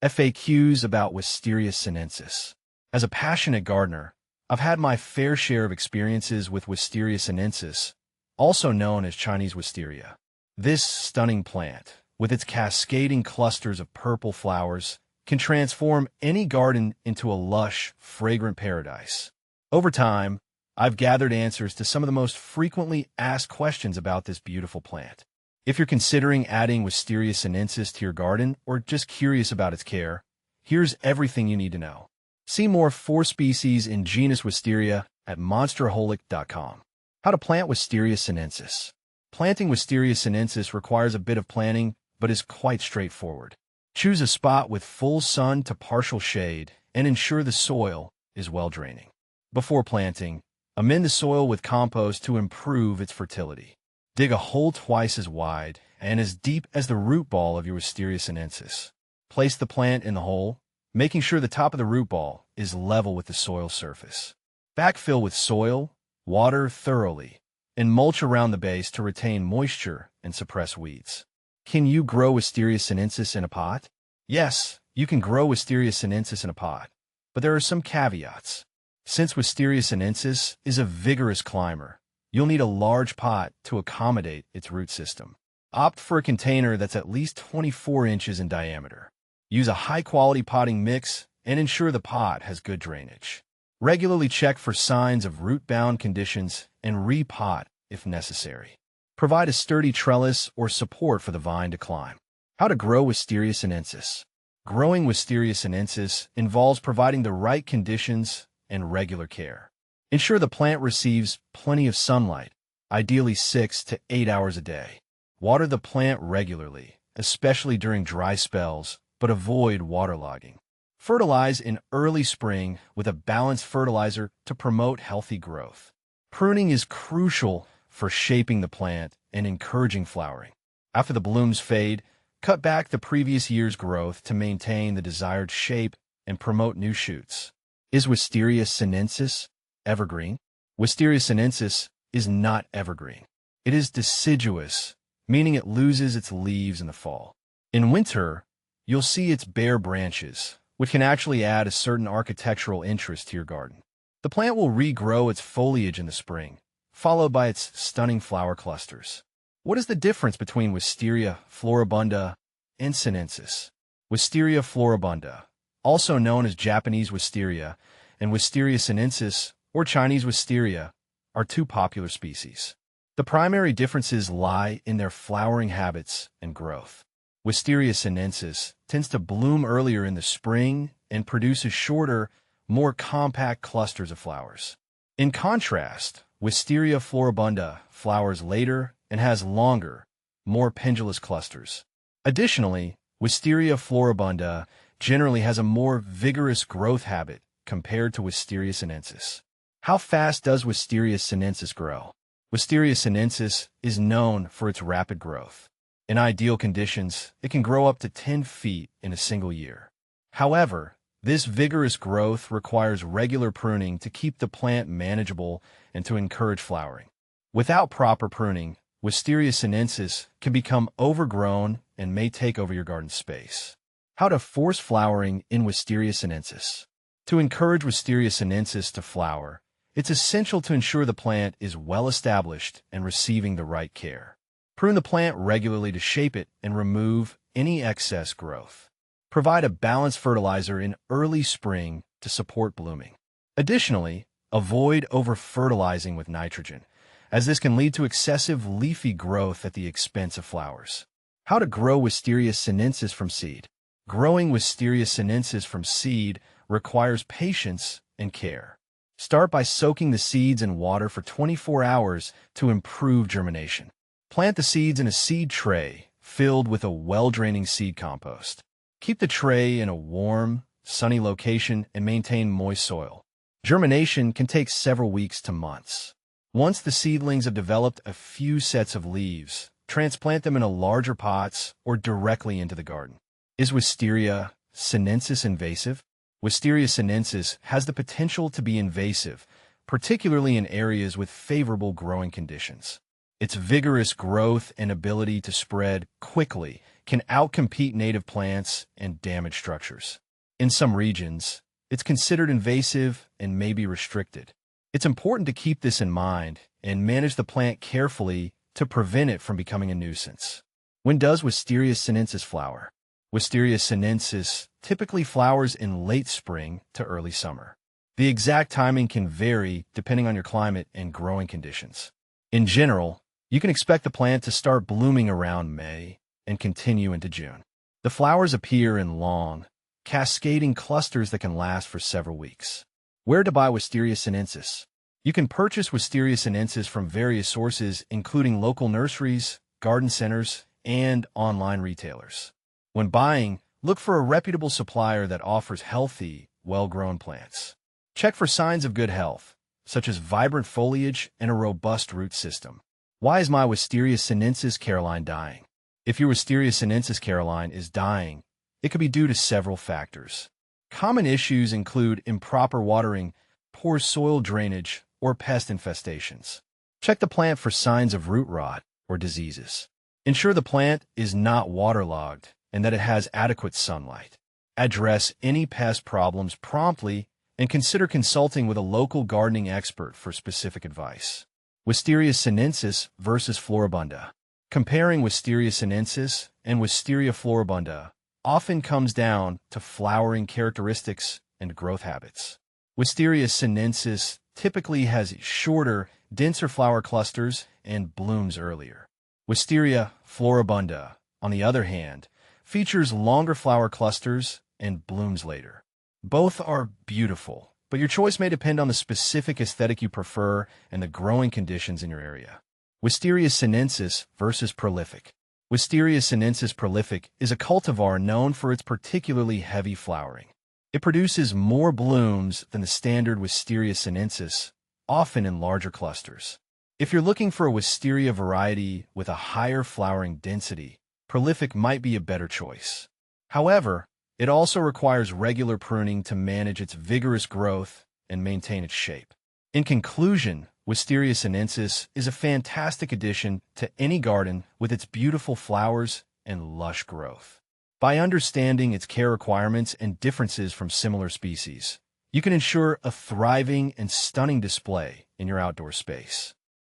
FAQs about Wisteria sinensis. As a passionate gardener, I've had my fair share of experiences with Wisteria sinensis, also known as Chinese wisteria. This stunning plant, with its cascading clusters of purple flowers, can transform any garden into a lush, fragrant paradise. Over time, I've gathered answers to some of the most frequently asked questions about this beautiful plant. If you're considering adding Wisteria sinensis to your garden or just curious about its care, here's everything you need to know. See more 4 species in genus Wisteria at monsterholic.com. How to plant Wisteria sinensis. Planting Wisteria sinensis requires a bit of planning, but is quite straightforward. Choose a spot with full sun to partial shade and ensure the soil is well draining. Before planting, amend the soil with compost to improve its fertility. Dig a hole twice as wide and as deep as the root ball of your Wisteria sinensis. Place the plant in the hole, making sure the top of the root ball is level with the soil surface. Backfill with soil, water thoroughly, and mulch around the base to retain moisture and suppress weeds. Can you grow Wisteria sinensis in a pot? Yes, you can grow Wisteria sinensis in a pot, but there are some caveats. Since Wisteria sinensis is a vigorous climber, you'll need a large pot to accommodate its root system. Opt for a container that's at least 24 inches in diameter. Use a high-quality potting mix and ensure the pot has good drainage. Regularly check for signs of root-bound conditions and repot if necessary. Provide a sturdy trellis or support for the vine to climb. How to grow Wisteria sinensis. Growing Wisteria sinensis involves providing the right conditions and regular care. Ensure the plant receives plenty of sunlight, ideally 6 to 8 hours a day. Water the plant regularly, especially during dry spells, but avoid waterlogging. Fertilize in early spring with a balanced fertilizer to promote healthy growth. Pruning is crucial for shaping the plant and encouraging flowering. After the blooms fade, cut back the previous year's growth to maintain the desired shape and promote new shoots. Is Wisteria sinensis evergreen? Wisteria sinensis is not evergreen. It is deciduous, meaning it loses its leaves in the fall. In winter, you'll see its bare branches, which can actually add a certain architectural interest to your garden. The plant will regrow its foliage in the spring, followed by its stunning flower clusters. What is the difference between Wisteria floribunda and sinensis? Wisteria floribunda, also known as Japanese wisteria, and Wisteria sinensis, or Chinese wisteria, are 2 popular species. The primary differences lie in their flowering habits and growth. Wisteria sinensis tends to bloom earlier in the spring and produces shorter, more compact clusters of flowers. In contrast, Wisteria floribunda flowers later and has longer, more pendulous clusters. Additionally, Wisteria floribunda generally has a more vigorous growth habit compared to Wisteria sinensis. How fast does Wisteria sinensis grow? Wisteria sinensis is known for its rapid growth. In ideal conditions, it can grow up to 10 feet in a single year. However, this vigorous growth requires regular pruning to keep the plant manageable and to encourage flowering. Without proper pruning, Wisteria sinensis can become overgrown and may take over your garden space. How to force flowering in Wisteria sinensis. To encourage Wisteria sinensis to flower, it's essential to ensure the plant is well established and receiving the right care. Prune the plant regularly to shape it and remove any excess growth. Provide a balanced fertilizer in early spring to support blooming. Additionally, avoid over-fertilizing with nitrogen, as this can lead to excessive leafy growth at the expense of flowers. How to grow Wisteria sinensis from seed. Growing Wisteria sinensis from seed requires patience and care. Start by soaking the seeds in water for 24 hours to improve germination. Plant the seeds in a seed tray filled with a well-draining seed compost. Keep the tray in a warm, sunny location and maintain moist soil. Germination can take several weeks to months. Once the seedlings have developed a few sets of leaves, transplant them in larger pots or directly into the garden. Is Wisteria sinensis invasive? Wisteria sinensis has the potential to be invasive, particularly in areas with favorable growing conditions. Its vigorous growth and ability to spread quickly can outcompete native plants and damage structures. In some regions, it's considered invasive and may be restricted. It's important to keep this in mind and manage the plant carefully to prevent it from becoming a nuisance. When does Wisteria sinensis flower? Wisteria sinensis typically flowers in late spring to early summer. The exact timing can vary depending on your climate and growing conditions. In general, you can expect the plant to start blooming around May and continue into June. The flowers appear in long, cascading clusters that can last for several weeks. Where to buy Wisteria sinensis? You can purchase Wisteria sinensis from various sources, including local nurseries, garden centers, and online retailers. When buying, look for a reputable supplier that offers healthy, well-grown plants. Check for signs of good health, such as vibrant foliage and a robust root system. Why is my Wisteria sinensis Caroline dying? If your Wisteria sinensis Caroline is dying, it could be due to several factors. Common issues include improper watering, poor soil drainage, or pest infestations. Check the plant for signs of root rot or diseases. Ensure the plant is not waterlogged and that it has adequate sunlight. Address any pest problems promptly and consider consulting with a local gardening expert for specific advice. Wisteria sinensis versus floribunda. Comparing Wisteria sinensis and Wisteria floribunda often comes down to flowering characteristics and growth habits. Wisteria sinensis typically has shorter, denser flower clusters and blooms earlier. Wisteria floribunda, on the other hand, features longer flower clusters and blooms later. Both are beautiful, but your choice may depend on the specific aesthetic you prefer and the growing conditions in your area. Wisteria sinensis versus prolific. Wisteria sinensis prolific is a cultivar known for its particularly heavy flowering. It produces more blooms than the standard Wisteria sinensis, often in larger clusters. If you're looking for a Wisteria variety with a higher flowering density, prolific might be a better choice. However, it also requires regular pruning to manage its vigorous growth and maintain its shape. In conclusion, Wisteria sinensis is a fantastic addition to any garden with its beautiful flowers and lush growth. By understanding its care requirements and differences from similar species, you can ensure a thriving and stunning display in your outdoor space.